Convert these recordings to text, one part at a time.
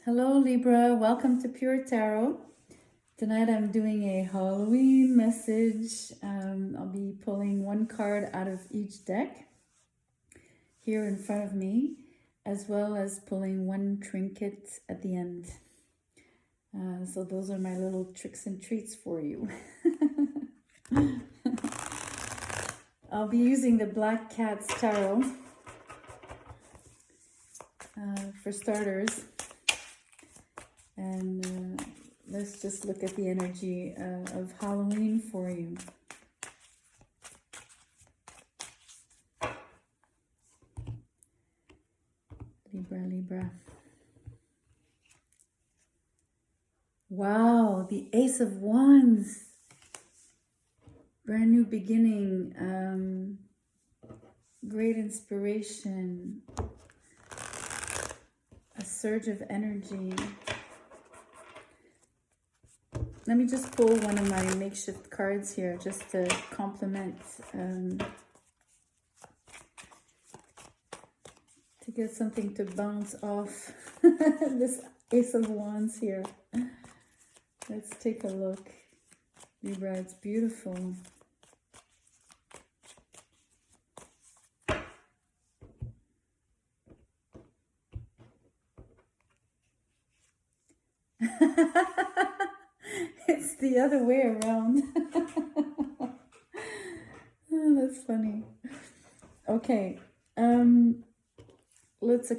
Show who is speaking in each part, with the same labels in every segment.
Speaker 1: Hello Libra, welcome to Pure Tarot. Tonight I'm doing a Halloween message. I'll be pulling one card out of each deck here in front of me, as well as pulling one trinket at the end. So those are my little tricks and treats for you. I'll be using the Black Cat's Tarot for starters. And let's just look at the energy of Halloween for you. Libra. Wow, the Ace of Wands. Brand new beginning. Great inspiration. A surge of energy. Let me just pull one of my makeshift cards here just to complement, to get something to bounce off this Ace of Wands here. Let's take a look. Libra, it's beautiful. It's the other way around. Oh, that's funny. Okay, let's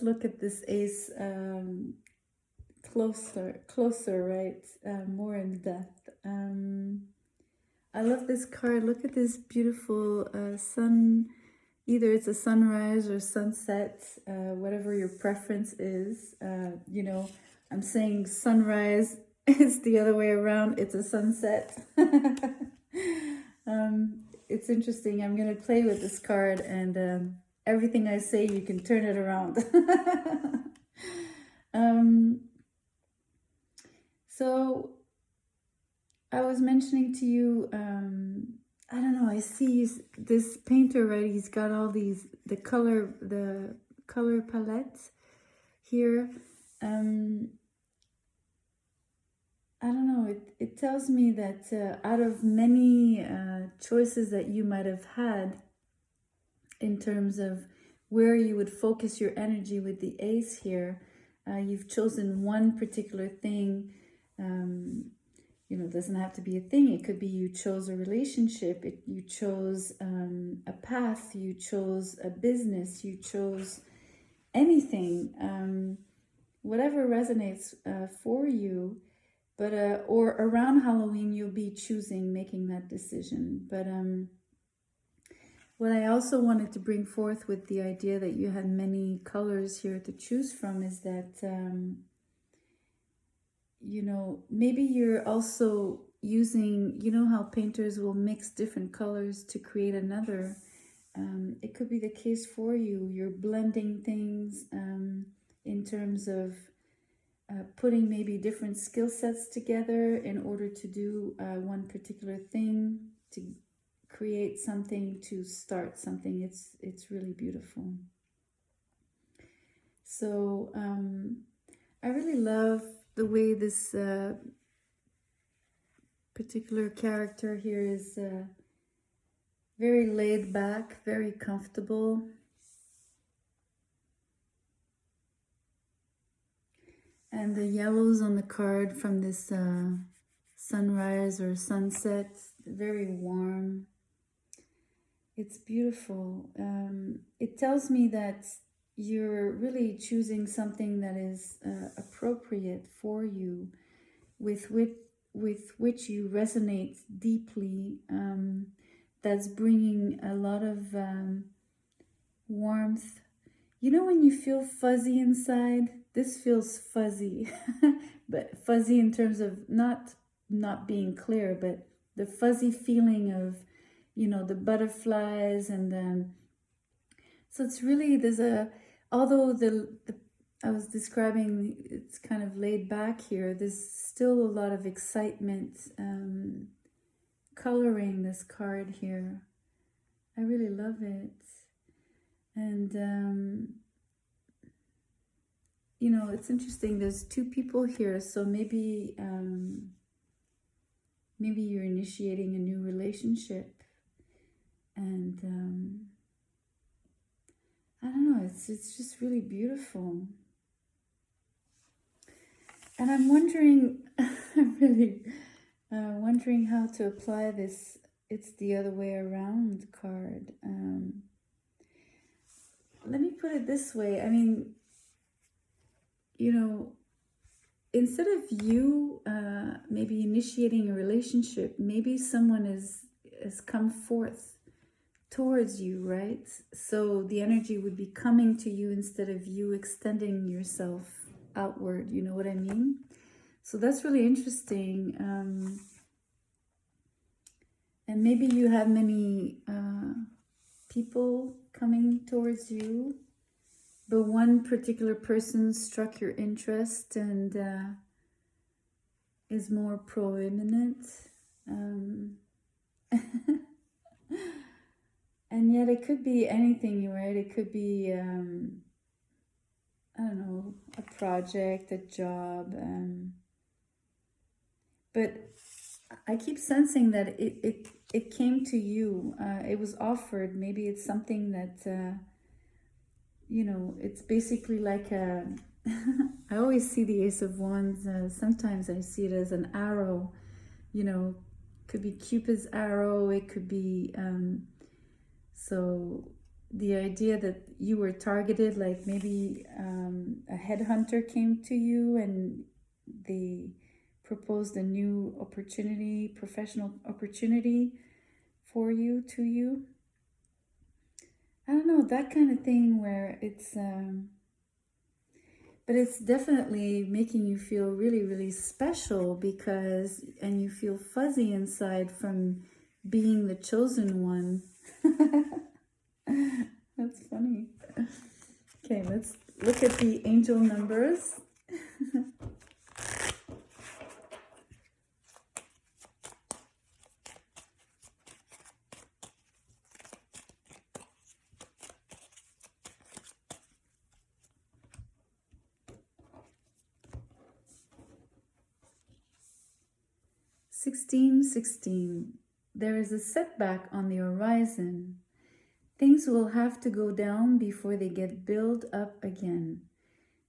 Speaker 1: look at this ace closer, right? More in depth. I love this card. Look at this beautiful sun. Either it's a sunrise or sunset, whatever your preference is. You know, I'm saying sunrise. It's the other way around. It's a sunset. It's interesting. I'm going to play with this card, and everything I say, you can turn it around. So I was mentioning to you, I don't know, I see this painter, right? He's got all these, the color palette here. I don't know, it tells me that out of many choices that you might have had in terms of where you would focus your energy with the ace here, you've chosen one particular thing. You know, it doesn't have to be a thing. It could be you chose a relationship, you chose a path, you chose a business, you chose anything, whatever resonates for you. But or around Halloween, you'll be making that decision. But what I also wanted to bring forth with the idea that you had many colors here to choose from is that, you know, maybe you're also using, you know how painters will mix different colors to create another. It could be the case for you. You're blending things in terms of putting maybe different skill sets together in order to do one particular thing, to create something, to start something. It's really beautiful. So I really love the way this particular character here is very laid back, very comfortable. And the yellows on the card from this sunrise or sunset, very warm. It's beautiful. It tells me that you're really choosing something that is appropriate for you, with which you resonate deeply, that's bringing a lot of warmth. You know when you feel fuzzy inside? This feels fuzzy, but fuzzy in terms of not being clear, but the fuzzy feeling of, you know, the butterflies, and so it's really, there's although I was describing it's kind of laid back here, there's still a lot of excitement coloring this card here. I really love it. And you know, it's interesting. There's two people here, so maybe maybe you're initiating a new relationship, and I don't know. It's just really beautiful, and I'm wondering, I'm really wondering how to apply this. It's the other way around card. Let me put it this way. I mean, you know, instead of you maybe initiating a relationship, maybe someone has come forth towards you, right? So the energy would be coming to you instead of you extending yourself outward. You know what I mean? So that's really interesting. And maybe you have many people coming towards you, but one particular person struck your interest and is more proeminent. And yet it could be anything, right? It could be, I don't know, a project, a job. But I keep sensing that it came to you. It was offered. Maybe it's something that, you know, it's basically like a... I always see the Ace of Wands. Sometimes I see it as an arrow, you know, could be Cupid's arrow. It could be... So the idea that you were targeted, like maybe a headhunter came to you and they proposed a new opportunity, professional opportunity for you, to you. I don't know, that kind of thing where it's, but it's definitely making you feel really, really special because, and you feel fuzzy inside from being the chosen one. That's funny. Okay, let's look at the angel numbers. 1616. There is a setback on the horizon. Things will have to go down before they get built up again.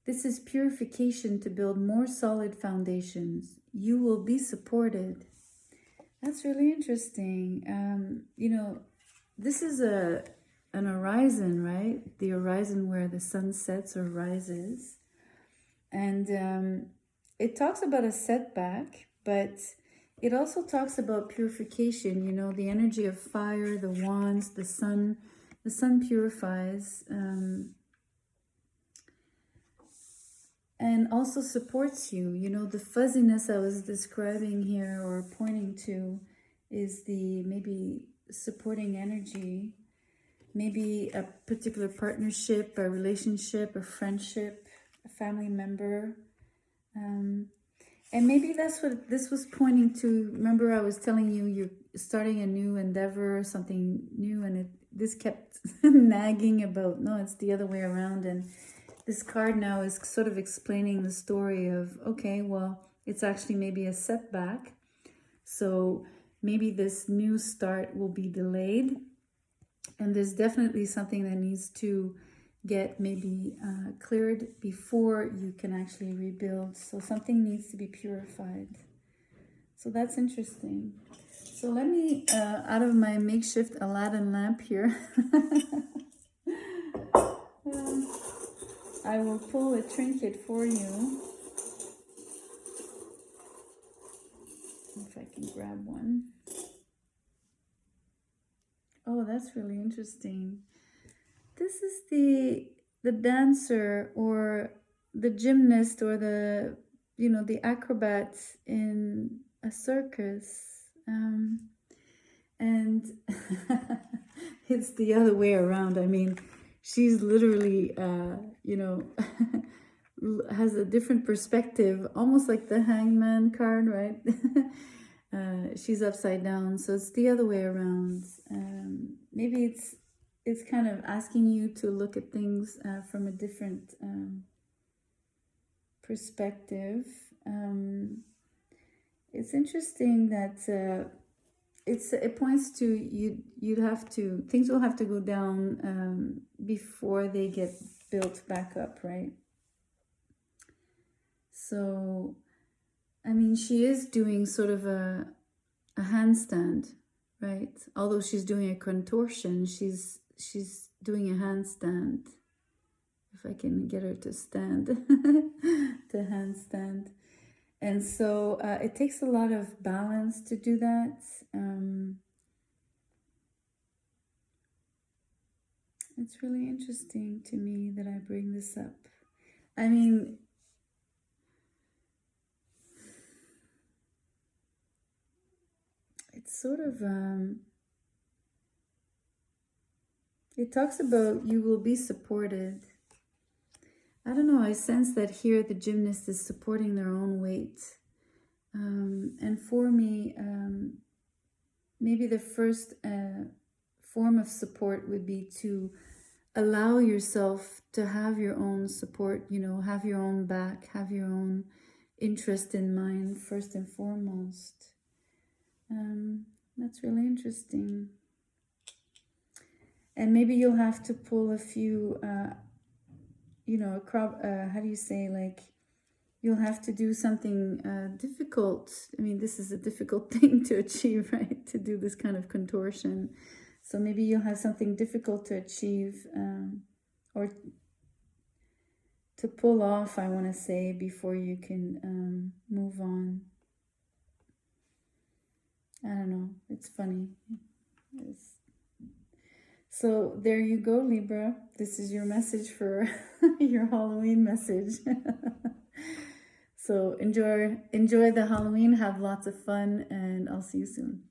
Speaker 1: This is purification to build more solid foundations. You will be supported. That's really interesting. You know, this is an horizon, right? The horizon where the sun sets or rises. And it talks about a setback, but it also talks about purification, you know, the energy of fire, the wands, the sun. The sun purifies and also supports you. You know, the fuzziness I was describing here or pointing to is the maybe supporting energy, maybe a particular partnership, a relationship, a friendship, a family member. And maybe that's what this was pointing to. Remember, I was telling you, you're starting a new endeavor, something new, and this kept nagging about, no, it's the other way around. And this card now is sort of explaining the story of, okay, well, it's actually maybe a setback. So maybe this new start will be delayed. And there's definitely something that needs to get maybe cleared before you can actually rebuild. So something needs to be purified. So that's interesting. So let me, out of my makeshift Aladdin lamp here, I will pull a trinket for you. If I can grab one. Oh, that's really interesting. This is the dancer or the gymnast or the, you know, the acrobat in a circus. And it's the other way around. I mean, she's literally, you know, has a different perspective, almost like the Hangman card, right? She's upside down, so it's the other way around. Maybe it's kind of asking you to look at things from a different perspective. It's interesting that it points to you'd have to, things will have to go down before they get built back up, right? So I mean, she is doing sort of a handstand, right? Although she's doing a contortion, she's doing a handstand. If I can get her to stand, to handstand. And so it takes a lot of balance to do that. It's really interesting to me that I bring this up. I mean, it's sort of, it talks about you will be supported. I don't know, I sense that here the gymnast is supporting their own weight. And for me, maybe the first form of support would be to allow yourself to have your own support, you know, have your own back, have your own interest in mind first and foremost. That's really interesting. And maybe you'll have to pull a few, you know, how do you say, like, you'll have to do something difficult. I mean, this is a difficult thing to achieve, right? To do this kind of contortion. So maybe you'll have something difficult to achieve or to pull off, I want to say, before you can move on. I don't know. It's funny. So there you go, Libra. This is your message for your Halloween message. So enjoy the Halloween. Have lots of fun, and I'll see you soon.